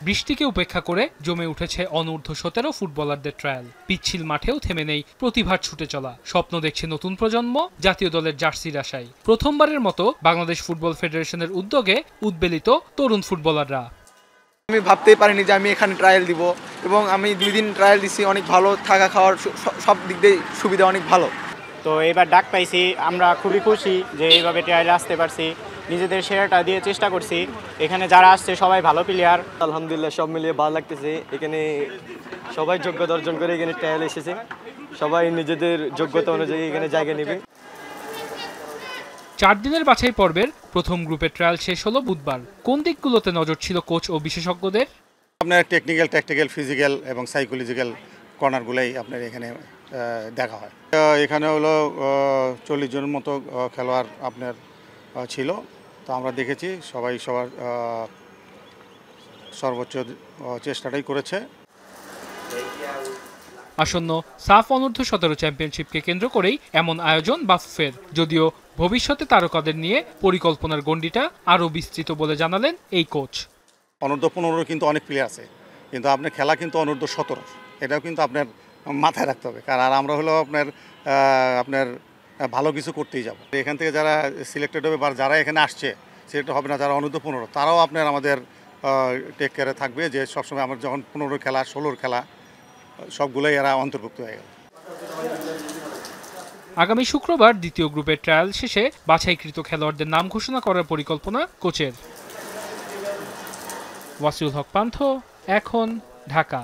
বৃষ্টিকে উপেক্ষা করে জমে উঠেছে অনূর্ধ্ব-17 ফুটবলারদের ট্রায়াল। পিচ্ছিল মাঠেও থেমে নেই প্রতিভার ছুটে চলা। স্বপ্ন দেখছে নতুন প্রজন্ম জাতীয় দলের জার্সির আশায়। প্রথমবারের মতো বাংলাদেশ ফুটবল ফেডারেশনের উদ্যোগে উদ্বেলিত তরুণ ফুটবলাররা। আমি ভাবতেই পারিনি যে আমি এখানে ট্রায়াল দিব, এবং আমি 2 দিন ট্রায়াল দিছি। অনেক ভালো, থাকা খাওয়ার সব দিক দিয়ে সুবিধা অনেক ভালো। তো এবার ডাক পাইছি, আমরা খুবই খুশি যে এইভাবে ট্রায়ালে আসতে পারছি। নিজেদের সেরাটা দিয়ে চেষ্টা করছি। এখানে যারা আসছে সবাই ভালো প্লেয়ার। আলহামদুলিল্লাহ সব মিলিয়ে ভালো লাগতেছে। এখানে সবাই যোগ্যতা অর্জন করে এখানে ট্রায়াল এসেছে। সবাই নিজেদের যোগ্যতা অনুযায়ী এখানে জায়গা নেবে। 4 দিনের বাছাই পর্বের প্রথম গ্রুপের ট্রায়াল শেষ হলো বুধবার। কোন দিকগুলোতে নজর ছিল কোচ ও বিশেষজ্ঞদের? আপনার টেকনিক্যাল, ট্যাকটিক্যাল, ফিজিক্যাল এবং সাইকোলজিক্যাল কর্নারগুলোই আপনার এখানে দেখা হয়। এখানে হলো 40 জনের মতো খেলোয়াড় আপনার ছিল। তো আমরা দেখেছি সবাই সবার সর্বোচ্চ চেষ্টাটাই করেছে। আসন্ন সাফ অনূর্ধ্ব-17 চ্যাম্পিয়নশিপকে কেন্দ্র করেই এমন আয়োজন বাফুফের। যদিও ভবিষ্যতে তারকাদের নিয়ে পরিকল্পনার গণ্ডিটা আরও বিস্তৃত বলে জানালেন এই কোচ। অনূর্ধ্ব-15 কিন্তু অনেক প্লেয়ার আছে, কিন্তু আপনার খেলা কিন্তু অনূর্ধ্ব-17, এটাও কিন্তু আপনার মাথায় রাখতে হবে। কারণ আমরা হলো আপনার ভালো কিছু করতেই যাব। এখান থেকে যারা সিলেক্টেড হবে বা যারা এখানে আসছে সিলেক্টেড হবে না, যারা অনূর্ধ্ব-15 তারাও আপনার আমাদের টেক কেয়ারে থাকবে, যে সবসময় আমার যখন 15 খেলা 16 খেলা সবগুলোই এরা অন্তর্ভুক্ত হয়ে গেল। আগামী শুক্রবার দ্বিতীয় গ্রুপের ট্রায়াল শেষে বাছাইকৃত খেলোয়াড়দের নাম ঘোষণা করার পরিকল্পনা কোচের। ওয়াসিউল হক পান্থ, এখন, ঢাকা।